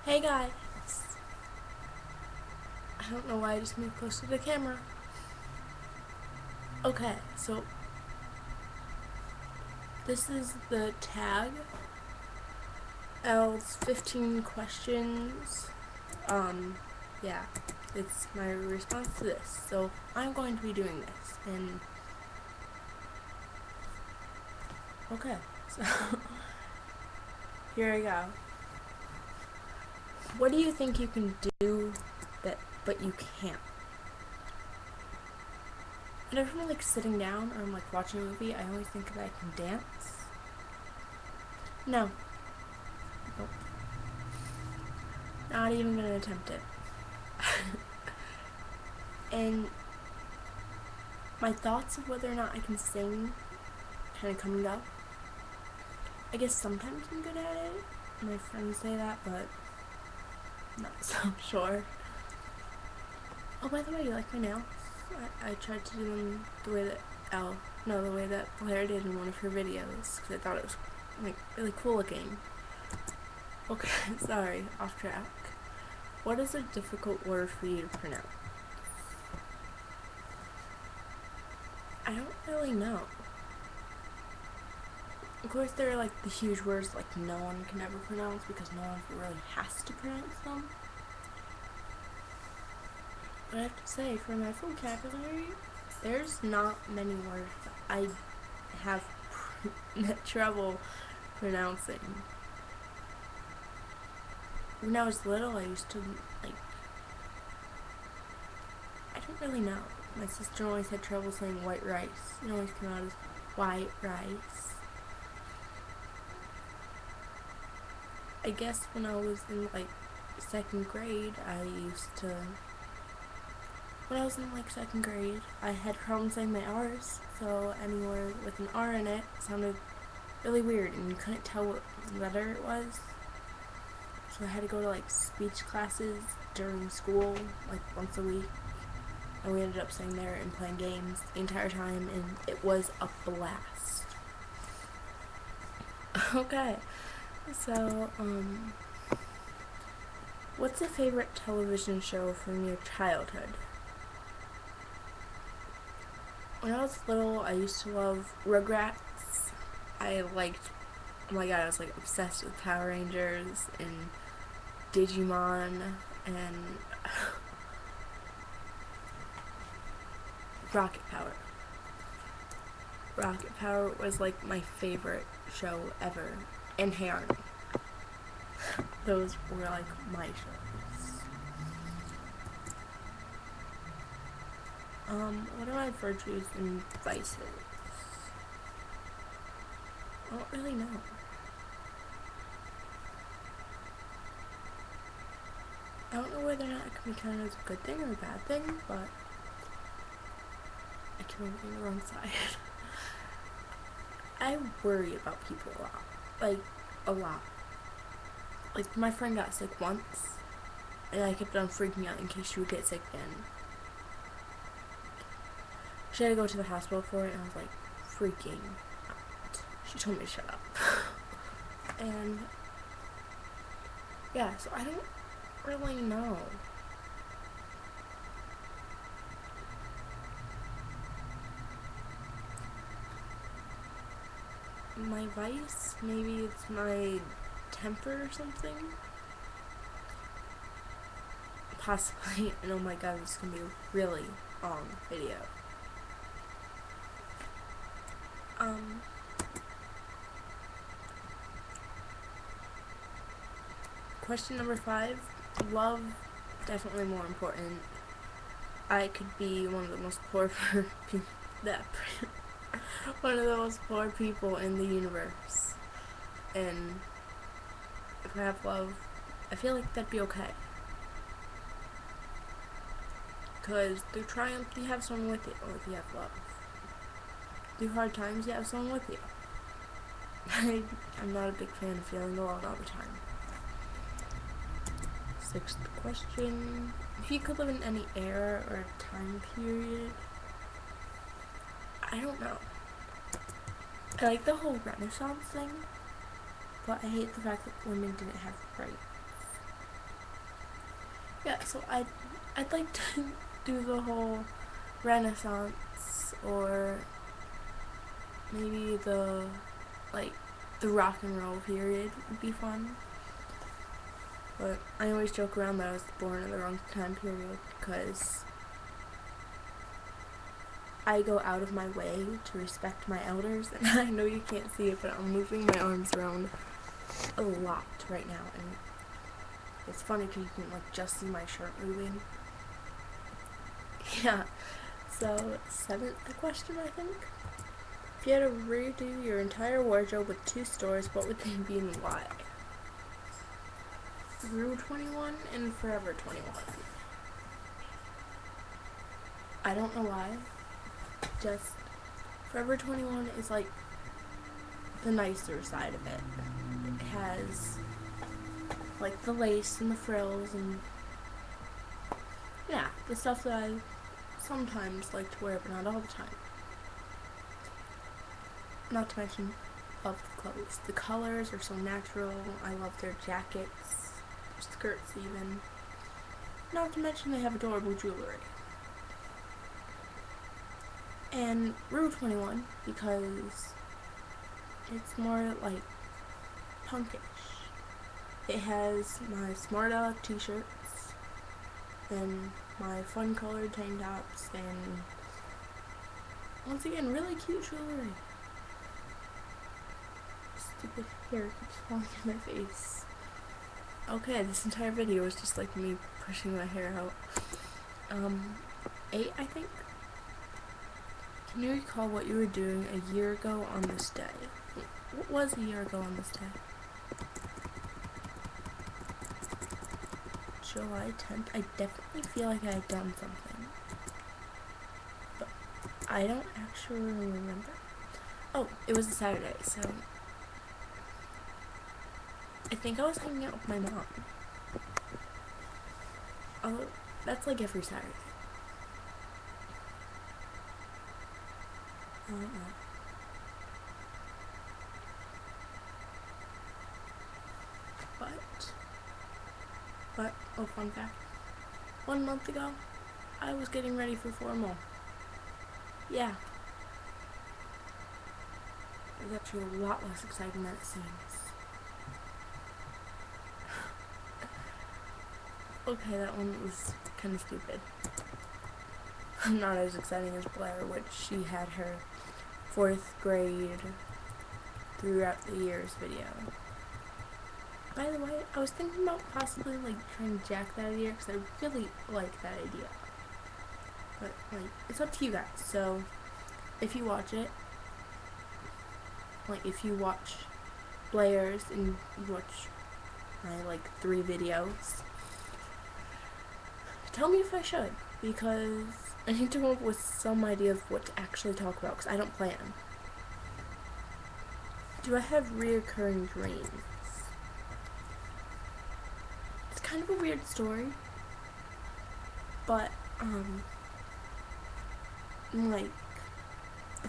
Hey guys! I don't know why I just moved close to the camera. Okay, so this is the tag. L's 15 questions. Yeah, it's my response to this. So I'm going to be doing this, and okay, so here I go. What do you think you can do but you can't? Whenever I'm like sitting down or I'm like watching a movie, I always think that I can dance. No. Nope. Not even gonna attempt it. And my thoughts of whether or not I can sing kind of coming up. I guess sometimes I'm good at it. My friends say that, but I'm not so sure. Oh, by the way, you like my nails? I tried to do them the way that the way that Blair did in one of her videos, because I thought it was like really cool looking. Okay, sorry, off track. What is a difficult word for you to pronounce? I don't really know. Of course, there are like the huge words like no one can ever pronounce because no one really has to pronounce them. But I have to say, for my vocabulary, there's not many words that I have trouble pronouncing. When I was little, I used to, like, I don't really know. My sister always had trouble saying white rice. It always came out as white rice. I guess when I was in, like, second grade, when I was in, like, second grade, I had problems saying my R's, so any word with an R in it sounded really weird, and you couldn't tell what letter it was. So I had to go to, like, speech classes during school, like, once a week. And we ended up sitting there and playing games the entire time, and it was a blast. Okay, so, what's a favorite television show from your childhood? When I was little, I used to love Rugrats. Oh my god, I was, like, obsessed with Power Rangers and Digimon and Rocket Power. Rocket Power was, like, my favorite show ever. And Hey Arnold. Those were, like, my shows. What are my virtues and vices? I don't really know. I don't know whether or not it can be counted as a good thing or a bad thing, but I can be on the wrong side. I worry about people a lot. Like, a lot. Like, my friend got sick once, and I kept on freaking out in case she would get sick again. She had to go to the hospital for it, and I was, like, freaking out. She told me to shut up. And, yeah, so I don't really know. My vice, maybe it's my temper or something. Possibly. And oh my god, this is gonna be a really long video. Question number 5. Love, definitely more important. I could be one of the most poor one of the most poor people in the universe, and if I have love, I feel like that'd be okay. Because through triumph, you have someone with you, or if you have love. Through hard times, you have someone with you. I'm not a big fan of feeling alone all the time. 6th question. If you could live in any era or time period, I don't know. I like the whole Renaissance thing, but I hate the fact that women didn't have rights. Yeah, so I'd like to do the whole Renaissance, or maybe like the rock and roll period would be fun. But I always joke around that I was born in the wrong time period because I go out of my way to respect my elders, and I know you can't see it, but I'm moving my arms around a lot right now, and it's funny because you can like just see my shirt moving. Yeah, so 7th question, I think. If you had to redo your entire wardrobe with 2 stores, what would they be and why? Rue 21 and Forever 21. I don't know why. Just Forever 21 is like the nicer side of it. It has like the lace and the frills and yeah, the stuff that I sometimes like to wear but not all the time. Not to mention, love the clothes. The colors are so natural. I love their jackets, their skirts even. Not to mention they have adorable jewelry. And Rue 21 because it's more like punkish. It has my Smart Aleck t-shirts and my fun colored tank tops and once again really cute jewelry. Stupid hair keeps falling in my face. Okay, this entire video is just like me pushing my hair out. 8, I think. Can you recall what you were doing a year ago on this day? What was a year ago on this day? July 10th. I definitely feel like I had done something, but I don't actually remember. Oh, it was a Saturday, so I think I was hanging out with my mom. Oh, that's like every Saturday. I don't know. But, oh, fun fact. 1 month ago, I was getting ready for formal. Yeah. It was actually a lot less exciting than it seems. Okay, that one was kind of stupid. Not as exciting as Blair, which she had her 4th grade throughout the years video. By the way, I was thinking about possibly like trying to jack that idea because I really like that idea. But like, it's up to you guys. So if you watch it, like if you watch Blair's and you watch my like 3 videos, tell me if I should, because I need to come up with some idea of what to actually talk about because I don't plan. Do I have reoccurring dreams? It's kind of a weird story, but in like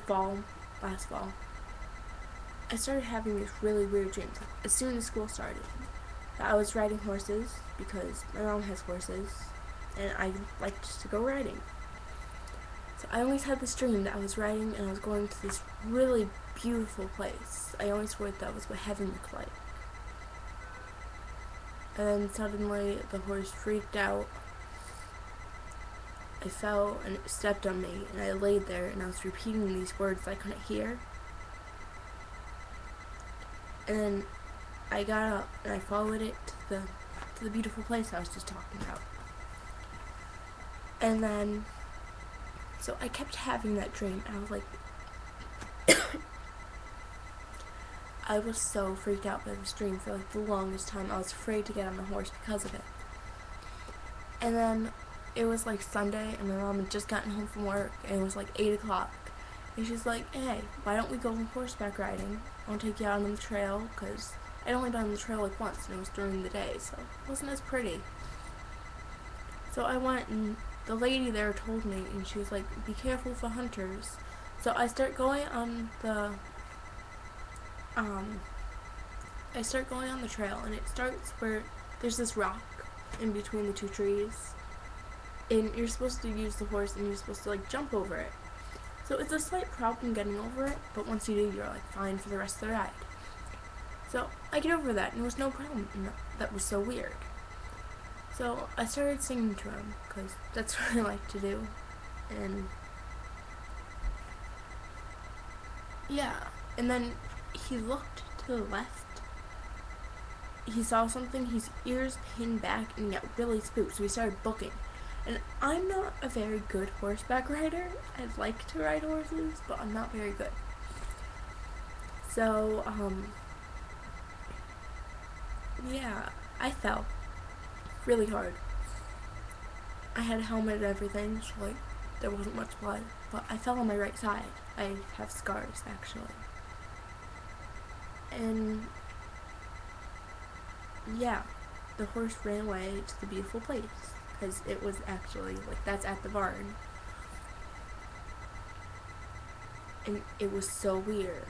last fall, I started having these really weird dreams as soon as school started. I was riding horses because my mom has horses and I liked to go riding. So I always had this dream that I was riding and I was going to this really beautiful place. I always swore that was what heaven looked like. And then suddenly the horse freaked out. I fell and it stepped on me and I laid there and I was repeating these words I couldn't hear. And then I got up and I followed it to the beautiful place I was just talking about. And then, so I kept having that dream and I was like, I was so freaked out by this dream for like the longest time. I was afraid to get on the horse because of it. And then it was like Sunday and my mom had just gotten home from work and it was like 8 o'clock. And she's like, hey, why don't we go horseback riding? I'll take you out on the trail, because I'd only been on the trail like once and it was during the day, so it wasn't as pretty. So I went and the lady there told me, and she was like, be careful for hunters. So I start going on the trail and it starts where there's this rock in between the two trees. And you're supposed to use the horse and you're supposed to like jump over it. So it's a slight problem getting over it, but once you do, you're like fine for the rest of the ride. So I get over that and it was no problem, and that was so weird. So I started singing to him because that's what I like to do. And yeah, and then he looked to the left. He saw something, his ears pinned back, and he got really spooked, so he started booking. And I'm not a very good horseback rider. I'd like to ride horses, but I'm not very good. So, yeah, I fell really hard. I had a helmet and everything, so like, there wasn't much blood, but I fell on my right side. I have scars, actually. And yeah, the horse ran away to the beautiful place, because it was actually, like, that's at the barn. And it was so weird.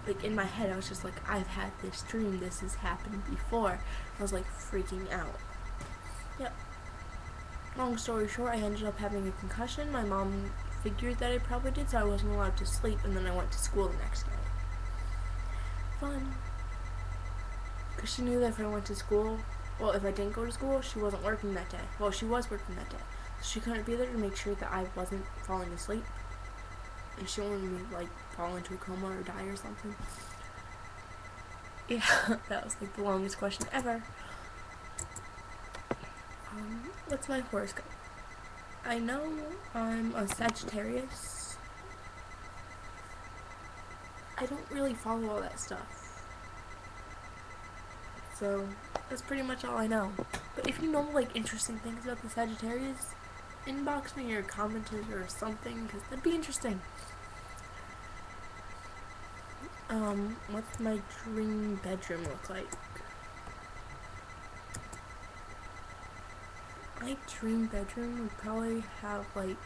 Like, in my head, I was just like, I've had this dream, this has happened before. I was like freaking out. Yep. Long story short, I ended up having a concussion. My mom figured that I probably did, so I wasn't allowed to sleep, and then I went to school the next day. Fun. Because she knew that if I went to school, well, if I didn't go to school, she wasn't working that day. Well, she was working that day. So she couldn't be there to make sure that I wasn't falling asleep. And she wanted me, like, fall into a coma or die or something. Yeah, that was, like, the longest question ever. What's my horoscope? I know I'm a Sagittarius. I don't really follow all that stuff. So, that's pretty much all I know. But if you know, like, interesting things about the Sagittarius, inbox me or comment it or something, because that'd be interesting. What's my dream bedroom look like? My dream bedroom would probably have, like,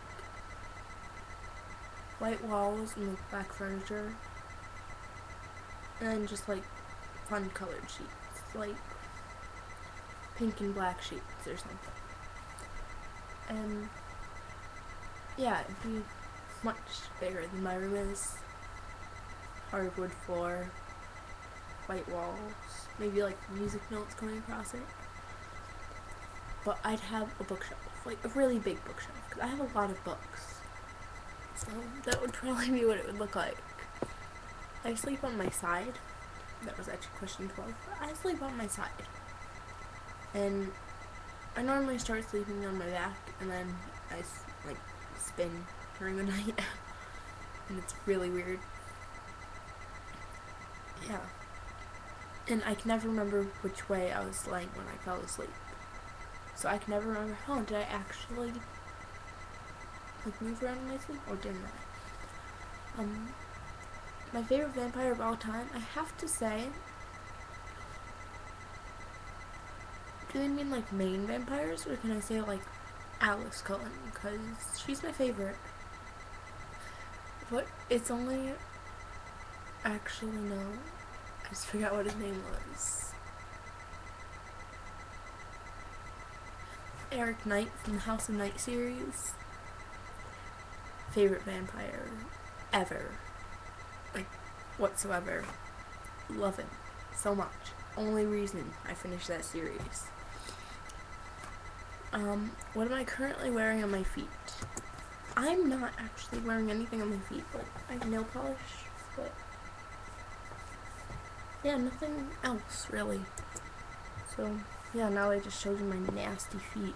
white walls and, like, black furniture. And just, like, fun colored sheets. Like, pink and black sheets or something. And, yeah, it'd be much bigger than my room is. Hardwood floor, white walls, maybe, like, music notes going across it. But I'd have a bookshelf, like a really big bookshelf, because I have a lot of books. So that would probably be what it would look like. I sleep on my side. That was actually question 12. I sleep on my side. And I normally start sleeping on my back, and then I, like, spin during the night. And it's really weird. Yeah. And I can never remember which way I was laying when I fell asleep. So I can never remember, oh, did I actually, like, move around in my sleep, or didn't I? My favorite vampire of all time, I have to say, do they mean, like, main vampires, or can I say, like, Alice Cullen, because she's my favorite. But it's only, actually, no, I just forgot what his name was. Eric Knight from the House of Night series. Favorite vampire ever. Like, whatsoever. Love him so much. Only reason I finished that series. What am I currently wearing on my feet? I'm not actually wearing anything on my feet. Like, I have nail polish, but yeah, nothing else really. So yeah, now I just showed you my nasty feet.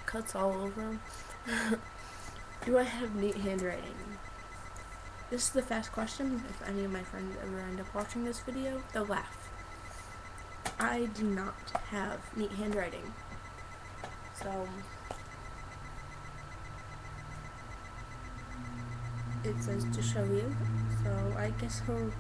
Cuts all over them. Do I have neat handwriting? This is the fast question. If any of my friends ever end up watching this video, they'll laugh. I do not have neat handwriting. So, it says to show you. So, I guess wait.